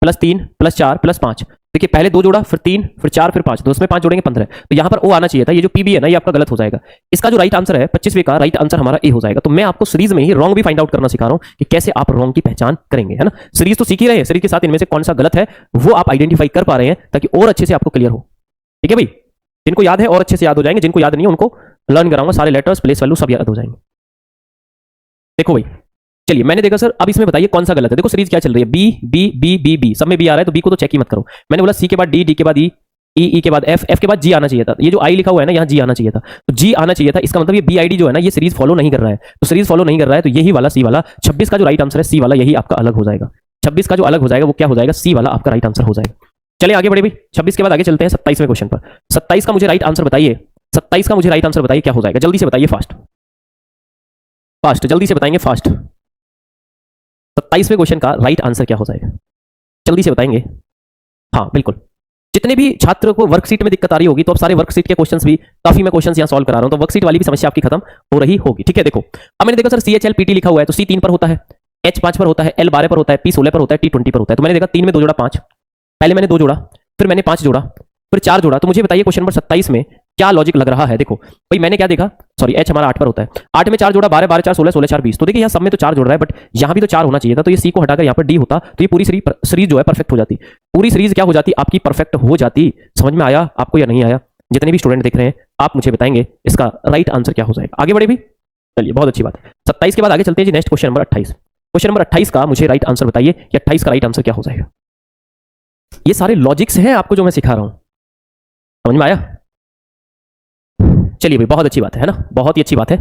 प्लस 3 प्लस 4 प्लस 5। देखिए पहले 2 जोड़ा, फिर 3, फिर 4, फिर 5, तो उसमें 5 जोड़ेंगे 15। तो यहां पर ओ आना चाहिए था। ये जो पीबी है ना, ये आपका गलत हो जाएगा। इसका जो राइट आंसर है 25वें का राइट आंसर हमारा ए हो जाएगा। तो मैं आपको सीरीज में ही रॉन्ग भी फाइंड आउट करना सिखा रहा हूं कि कैसे आप रॉन्ग की पहचान करेंगे, है ना। सीरीज तो सीख ही रहे हैं, सीरीज के साथ इनमें से कौन सा गलत है वो आप आइडेंटिफाई कर पा रहे हैं, ताकि और अच्छे से आपको क्लियर हो, ठीक है भाई। जिनको याद है और अच्छे से याद हो जाएंगे, जिनको याद नहीं है उनको लर्न कराऊंगा। सारे लेटर्स, प्लेस वैल्यू सब याद हो जाएंगे। देखो भाई चलिए मैंने देखा सर, अब इसमें बताइए कौन सा गलत है। देखो सीरीज क्या चल रही है? B B B B B, सब में बी आ रहा है, तो बी को तो चेक ही मत करो। मैंने बोला सी के बाद डी, डी के बाद ई, ई के बाद एफ, एफ के बाद जी आना चाहिए था। ये जो आई लिखा हुआ है ना, यहाँ जी आना चाहिए था, तो जी आना चाहिए था। इसका मतलब ये बी आई डी जो है ना, ये सीरीज फॉलो नहीं कर रहा है। तो सीरीज फॉलो नहीं कर रहा है, तो यही वाला सी वाला 26 का जो राइट आंसर है, सी वाला यही आपका अलग हो जाएगा। 26 का जो अलग हो जाएगा वो क्या हो जाएगा? सी वाला आपका राइट आंसर हो जाएगा। चलिए आगे बढ़े भाई। 26 के बाद आगे चलते हैं 27वें क्वेश्चन पर। 27 का मुझे राइट आंसर बताइए। 27 का मुझे राइट आंसर बताइए क्या हो जाएगा? जल्दी से बताइए, फास्ट फास्ट, जल्दी से बताएंगे फास्ट। 27वें क्वेश्चन का राइट आंसर क्या हो जाएगा, जल्दी से बताएंगे। हाँ बिल्कुल, जितने भी छात्र को वर्कशीट में दिक्कत आ रही होगी तो अब सारे वर्कशीट के क्वेश्चंस भी काफी मैं क्वेश्चंस यहां सॉल्व करा रहा हूं, तो वर्कशीट वाली भी समस्या आपकी खत्म हो रही होगी। ठीक है, देखो अब मैंने देखा सर CHLPT लिखा हुआ है, तो C 3 पर होता है, H 5 पर होता है, L 12 पर होता है, P 16 पर होता है, T 20 पर होता है। तो मैंने देखा 3 में 2 जोड़ा 5, पहले मैंने 2 जोड़ा, फिर मैंने 5 जोड़ा, फिर 4 जोड़ा। तो मुझे बताइए क्वेश्चन नंबर 27 में क्या लॉजिक लग रहा है। देखो भाई मैंने क्या देखा, सॉरी H हमारा 8 पर होता है, 8 में 4 जोड़ा 12, 12 4 16, 16 4 20। तो देखिए यहाँ सब में तो 4 जोड़ रहा है, बट यहाँ भी तो 4 होना चाहिए था, तो ये C को हटाकर यहाँ पर D होता तो ये पूरी सीरीज जो है परफेक्ट हो जाती, पूरी सीरीज क्या हो जाती आपकी, परफेक्ट हो जाती। समझ में आया आपको या नहीं आया? जितने भी स्टूडेंट देख रहे हैं आप मुझे बताएंगे इसका राइट आंसर क्या हो जाएगा। आगे बढ़े भी, चलिए बहुत अच्छी बात है। 27 के बाद आगे चलते हैं जी next question number 28। Question number 28 का मुझे राइट आंसर बताइए कि 28 का राइट आंसर क्या हो जाएगा। ये सारे लॉजिक्स हैं आपको जो मैं सिखा रहा हूं, समझ में आया? चलिए भाई बहुत अच्छी बात है ना, बहुत ही अच्छी बात है।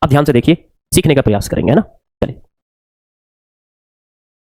अब ध्यान से देखिए, सीखने का प्रयास करेंगे है ना। चलिए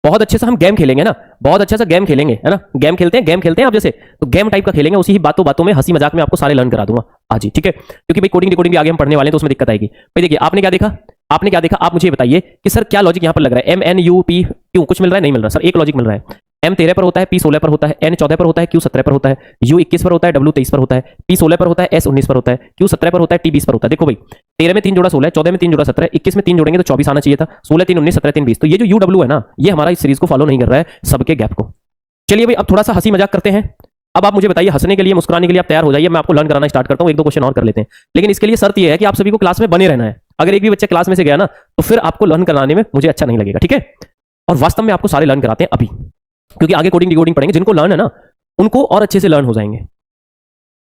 बहुत अच्छे से हम गेम खेलेंगे ना, बहुत अच्छे से गेम खेलेंगे है ना। गेम खेलते हैं आप जैसे, तो गेम टाइप का खेलेंगे, उसी ही बातों बातों में हंसी मजाक में आपको सारे लर्न करा दूंगा आज ही। ठीक है, क्योंकि भाई कोडिंग डिकोडिंग भी आगे हम पढ़ने वाले हैं तो उसमें दिक्कत आएगी। भाई देखिए आपने क्या देखा, आप मुझे बताइए कि सर क्या लॉजिक यहां पर लग रहा है। MNUP क्यों कुछ मिल रहा है, नहीं मिल रहा सर, एक लॉजिक मिल रहा है। M 13 पर होता है, P 16 पर होता है, N 14 पर होता है, Q 17 पर होता है, U 21 पर होता है, W 23 पर होता है, P 16 पर होता है, S 19 पर होता है, Q 17 पर होता है, T 20 पर होता है। देखो भाई 13 में 3 जोड़ा 16, 14 में 3 जोड़ा 17, 21 में 3 जोड़ेंगे तो 24 आना चाहिए था, 16 3 19, 17 3 20। तो ये जो UW है ना, ये हमारा इस सीरीज को फॉलो नहीं कर रहा है, सबके गैप को। चलिए भाई अब थोड़ा सा हंसी मजाक करते हैं। अब आप मुझे बताइए, हंसने के लिए मुस्कुराने के लिए आप तैयार हो जाइए, मैं आपको लर्न कराना स्टार्ट करता हूँ। एक दो क्वेश्चन और कर लेते हैं, लेकिन इसके लिए शर्त यह है कि आप सभी को क्लास में बने रहना है। अगर एक भी बच्चा क्लास में से गया ना तो फिर आपको लर्न कराने में मुझे अच्छा नहीं लगेगा। ठीक है, और वास्तव में आपको सारे लर्न कराते हैं अभी, क्योंकि आगे कोडिंग डिकोडिंग पढ़ेंगे। जिनको लर्न है ना उनको और अच्छे से लर्न हो जाएंगे।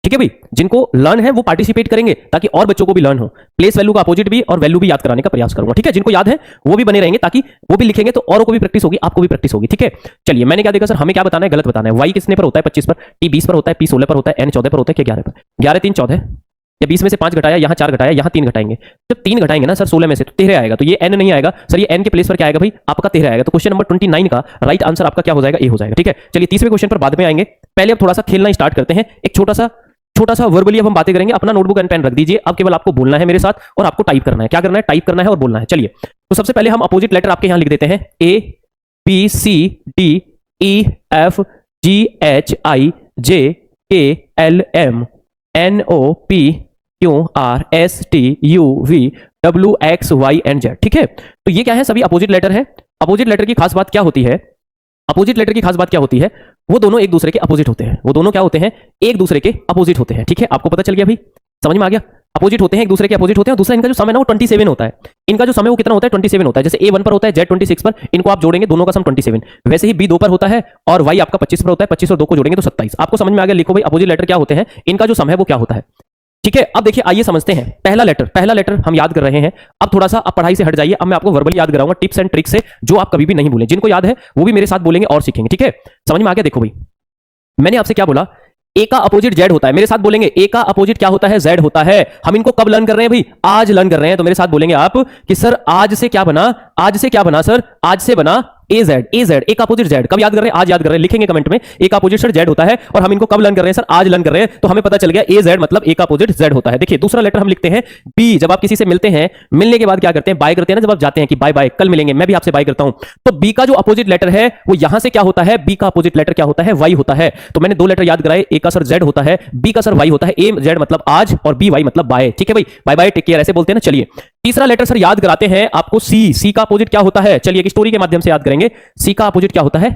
ठीक है भाई, जिनको लर्न है वो पार्टिसिपेट करेंगे ताकि और बच्चों को भी लर्न हो। प्लेस वैल्यू का अपोजिट भी और वैल्यू भी याद कराने का प्रयास करूंगा। ठीक है, जिनको याद है वो भी बने रहेंगे ताकि वो भी लिखेंगे तो औरों को भी प्रैक्टिस होगी, आपको भी प्रैक्टिस होगी। ठीक है, चलिए मैंने क्या देखा सर, हमें क्या बताना है, गलत बताना है। वाई किसने पर होता है 25 पर, टी 20 पर होता है, पी 16 पर होता है, एन 14 पर होता है, क्या 11 पर। 11 3 14, या 20 में से 5 घटाया, यहाँ 4 घटाया, यहाँ 3 घटाएंगे। जब 3 घटाएंगे ना सर 16 में से तो 13 आएगा, तो ये n नहीं आएगा सर, ये n के प्लेस पर क्या आएगा भाई, आपका 13 आएगा। तो क्वेश्चन नंबर 29 का राइट आंसर आपका क्या हो जाएगा, ए हो जाएगा। ठीक है, चलिए 30वें क्वेश्चन पर बाद में आएंगे, पहले अब थोड़ा सा खेलना स्टार्ट करते हैं। एक छोटा सा वर्बली अब हम बातें करेंगे। अपना नोटबुक एंड पेन रख दीजिए, अब केवल आपको बोलना है मेरे साथ और आपको टाइप करना है। क्या करना है, टाइप करना है और बोलना है। चलिए तो सबसे पहले हम अपोजिट लेटर आपके यहां लिख देते हैं, A B C D E F G H I J K L M N O P Q R S T U V W X Y and Z। ठीक है, तो ये क्या है, सभी अपोजिट लेटर है। अपोजिट लेटर की खास बात क्या होती है, अपोजिट लेटर की खास बात क्या होती है, वो दोनों एक दूसरे के अपोजिट होते हैं। वो दोनों क्या होते हैं, एक दूसरे के अपोजिट होते हैं। ठीक है, आपको पता चल गया भाई, समझ में आ गया। अपोजिट होते हैं, एक दूसरे के अपोजिट होते हैं। दूसरा इनका जो सम है ना वो 27 होता है। इनका जो सम है वो कितना होता है, 27 होता है। जैसे A 1 पर होता है, Z 26 पर, इनको आप जोड़ेंगे दोनों का सम 27। वैसे ही B 2 पर होता है और Y आपका 25 पर होता है, 25 और 2 को जोड़ेंगे तो 27। आपको समझ में आ गया, लिखो भाई अपोजिट लेटर क्या होते हैं, इनका जो सम है वो क्या होता है। ठीक है, अब देखिए आइए समझते हैं। पहला लेटर हम याद कर रहे हैं। अब थोड़ा सा अब पढ़ाई से हट जाइए, अब मैं आपको वर्बली याद कराऊंगा टिप्स एंड ट्रिक्स से, जो आप कभी भी नहीं भूलें। जिनको याद है वो भी मेरे साथ बोलेंगे और सीखेंगे। ठीक है, समझ में आ गया। देखो भाई मैंने आपसे क्या बोला, ए का अपोजिट जेड होता है। मेरे साथ बोलेंगे ए का अपोजिट क्या होता है, जेड होता है। हम इनको कब लर्न कर रहे हैं भाई, आज लर्न कर रहे हैं। तो मेरे साथ बोलेंगे आप कि सर आज से क्या बना, सर आज से बना ए जेड। ए का अपोजिट जेड कब याद कर रहे हैं, आज याद कर रहे हैं। लिखेंगे कमेंट में, ए का अपोजिट सर जेड होता है और हम इनको कब लर्न कर रहे हैं सर, आज लर्न कर रहे हैं। तो हमें पता चल गया ए जेड मतलब ए का अपोजिट जेड होता है। देखिए दूसरा लेटर हम लिखते हैं बी। जब आप किसी से मिलते हैं, मिलने के बाद क्या करते हैं, बाय करते हैं ना। जब आप जाते हैं कि बाय बाय कल मिलेंगे, मैं भी आपसे बाय करता हूं, तो बी का जो अपोजिट लेटर है वो यहां से क्या होता है, बी का अपोजिट लेटर क्या होता है, वाई होता है। तो मैंने 2 लेटर याद कराए, ए का सर जेड होता है, बी का सर वाई होता है। ए जेड मतलब आज और बी वाई मतलब बाय। ठीक है भाई, बाय बाय टेक केयर ऐसे बोलते हैं ना। चलिए तीसरा लेटर सर याद कराते हैं आपको, सी का अपोजिट क्या होता है। चलिए एक स्टोरी के माध्यम से याद करेंगे। सी का अपोजिट क्या होता है,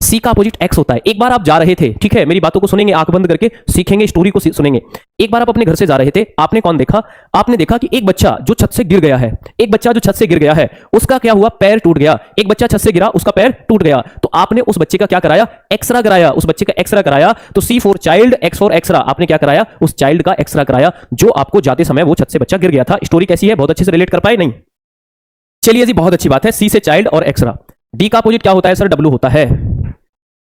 सी का अपोजिट एक्स होता है। एक बार आप जा रहे थे, ठीक है, मेरी बातों को सुनेंगे, आंख बंद करके सीखेंगे, स्टोरी को सुनेंगे। एक बार आप अपने घर से जा रहे थे, आपने कौन देखा, आपने देखा कि एक बच्चा जो छत से गिर गया है, उसका क्या हुआ, पैर टूट गया। एक बच्चा छत से गिरा, उसका पैर टूट गया। तो आपने उस बच्चे का क्या कराया, एक्सरा कराया। उस बच्चे का एक्सरा कराया। तो C for child, X for x ray. आपने क्या कराया, उस चाइल्ड का एक्सरा कराया जो आपको जाते समय वो छत से बच्चा गिर गया था। स्टोरी कैसी है, बहुत अच्छे से रिलेट कर पाए नहीं? चलिए जी बहुत अच्छी बात है। सी से चाइल्ड और एक्सरा। डी का अपोजिट क्या होता है सर, डब्ल्यू होता है।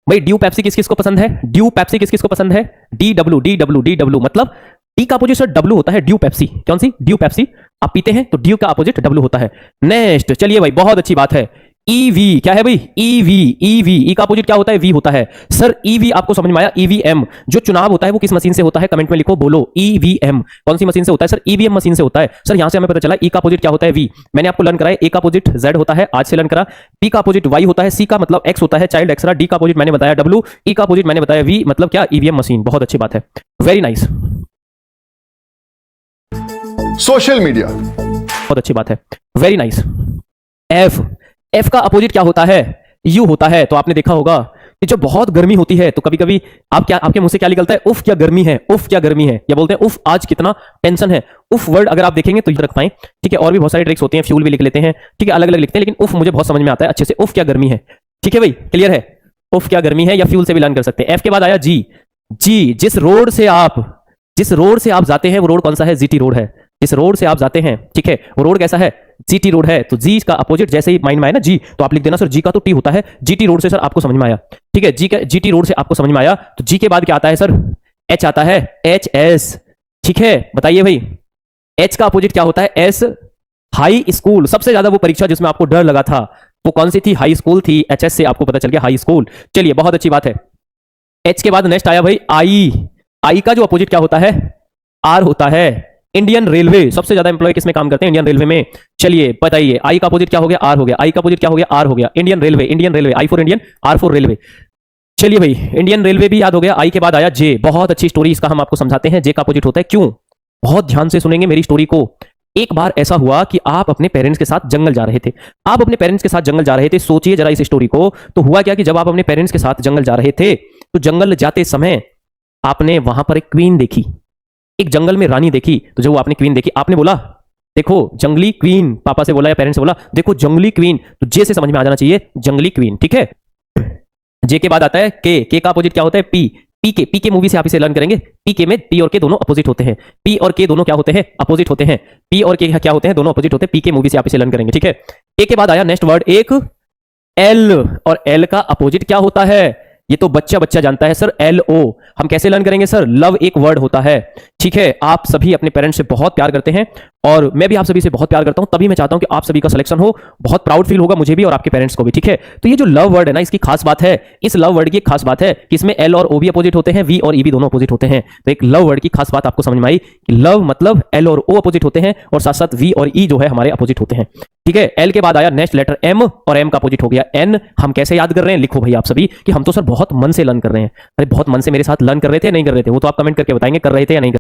भाई ड्यू पेप्सी किस किस को पसंद है, ड्यू पेप्सी किस किस को पसंद है, डी डब्ल्यू मतलब डी का अपोजिट सर डब्ल्यू होता है। ड्यू पेप्सी, कौन सी, ड्यू पेप्सी। आप पीते हैं तो ड्यू का अपोजिट डब्ल्यू होता है। नेक्स्ट चलिए भाई बहुत अच्छी बात है, ईवी क्या है भाई? ईवी, ईवी, ई का अपोजिट क्या होता है? वी होता है। सर ईवी आपको समझ में आया? ईवीएम जो चुनाव होता है वो किस मशीन से होता है? कमेंट में लिखो, बोलो ईवीएम कौन सी मशीन से होता है? सर ईवीएम मशीन से होता है। सर यहां से हमें पता चला ई का अपोजिट क्या होता है? वी। मैंने आपको लर्न कराया ए का अपोजिट जेड होता है, आज से लर्न करा। पी का अपोजिट वाई होता है, सी का मतलब एक्स होता है, चाइल्ड एक्सरा। डी का अपोजिट मैंने बताया डब्ल्यू, ई का अपोजिट मैंने बताया वी, मतलब क्या? EVM machine. बहुत अच्छी बात है, वेरी नाइस, सोशल मीडिया, बहुत अच्छी बात है, वेरी नाइस। एफ, एफ का अपोजिट क्या होता है? यू होता है। तो आपने देखा होगा कि जब बहुत गर्मी होती है तो कभी कभी आप क्या, आपके मुंह से क्या निकलता है? उफ क्या गर्मी है, उफ क्या गर्मी है, या बोलते हैं उफ आज कितना टेंशन है। उफ वर्ड अगर आप देखेंगे तो रख पाए, ठीक है। और भी बहुत सारी ट्रिक्स होती हैं, फ्यूल भी लिख लेते हैं, ठीक है, अलग अलग लिखते हैं, लेकिन उफ मुझे बहुत समझ में आता है अच्छे से। उफ क्या गर्मी है, ठीक है भाई, क्लियर है? उफ क्या गर्मी है, या फ्यूल से भी लर्न कर सकते हैं। एफ के बाद आया जी। जी, जिस रोड से आप जाते हैं वो रोड कौन सा है? जीटी रोड है। जिस रोड से आप जाते हैं, ठीक है, वो रोड कैसा है? जीटी रोड है। तो जी का अपोजिट जैसे ही माइंड में आया ना जी, तो आप लिख देना सर जी का तो टी होता है। जीटी रोड से सर आपको समझ में आया, ठीक है, जी का जीटी रोड से आपको समझ में आया। तो जी के बाद क्या आता है सर? एच आता है, एच एस, ठीक है। बताइए भाई एच का अपोजिट क्या होता है? S, high school. सबसे ज्यादा वो परीक्षा जिसमें आपको डर लगा था वो कौन सी थी? हाई स्कूल थी। एच एस से आपको पता चल गया हाई स्कूल। चलिए बहुत अच्छी बात है। एच के बाद नेक्स्ट आया भाई आई। आई का जो अपोजिट क्या होता है? आर होता है। इंडियन रेलवे, सबसे ज्यादा एम्प्लॉय किसमें काम करते हैं? इंडियन रेलवे में। चलिए बताइए आई का अपोजिट क्या हो गया? आर हो गया। आई का अपोजिट क्या हो गया? आर हो गया। Indian railway, Indian railway, I for Indian, R for railway. चलिए भाई इंडियन रेलवे भी याद हो गया। आई के बाद आया जे। बहुत अच्छी स्टोरी, इसका हम आपको समझाते हैं। जे का अपोजिट होता है क्यों, बहुत ध्यान से सुनेंगे मेरी स्टोरी को। एक बार ऐसा हुआ कि आप अपने पेरेंट्स के साथ जंगल जा रहे थे। आप अपने पेरेंट्स के साथ जंगल जा रहे थे। सोचिए जरा इस स्टोरी को। तो हुआ क्या कि जब आप अपने पेरेंट्स के साथ जंगल जा रहे थे तो जंगल जाते समय आपने वहां पर एक क्वीन देखी, एक जंगल में रानी देखी। तो जब आपने क्वीन देखी आपने बोला देखो जंगली क्वीन, पापा से बोला या पेरेंट्स से बोला देखो जंगली क्वीन। तो जे से समझ में आ जाना चाहिए जंगली क्वीन, ठीक है। जे के बाद आता है के। के का अपोजिट क्या होता है? पी। पी के मूवी से आप इसे लर्न करेंगे। पी के में पी और के दोनों अपोजिट होते हैं। पी और के दोनों क्या होते हैं? अपोजिट होते हैं। पी और के क्या होते हैं? दोनों अपोजिट होते हैं। पी के मूवी से आप इसे लर्न करेंगे, ठीक है। के के बाद आया नेक्स्ट वर्ड एक एल, और एल का अपोजिट क्या होता है? ये तो बच्चा बच्चा जानता है सर, एल ओ। हम कैसे लर्न करेंगे सर? लव एक वर्ड होता है, ठीक है। आप सभी अपने पेरेंट्स से बहुत प्यार करते हैं और मैं भी आप सभी से बहुत प्यार करता हूं, तभी मैं चाहता हूं कि आप सभी का सिलेक्शन हो। बहुत प्राउड फील होगा मुझे भी और आपके पेरेंट्स को भी, ठीक है। तो ये जो लव वर्ड है ना, इसकी खास बात है, इस लव वर्ड की एक खास बात है कि इसमें एल और ओ भी अपोजिट होते हैं, वी और ई भी दोनों अपोजिट होते हैं। तो एक लव वर्ड की खास बात आपको समझ में आई कि लव मतलब एल और ओ अपोजिट होते हैं और साथ साथ वी और ई जो है हमारे अपोजिट होते हैं, ठीक है। एल के बाद आया नेक्स्ट लेटर एम, और एम का अपोजिट हो गया एन। हम कैसे याद कर रहे हैं? लिखो भाई आप सभी कि हम तो सर बहुत मन से लर्न कर रहे हैं। अरे बहुत मन से मेरे साथ लर्न कर रहे थे, नहीं कर रहे थे? वो तो आप कमेंट करके बताएंगे कर रहे थे या नहीं कर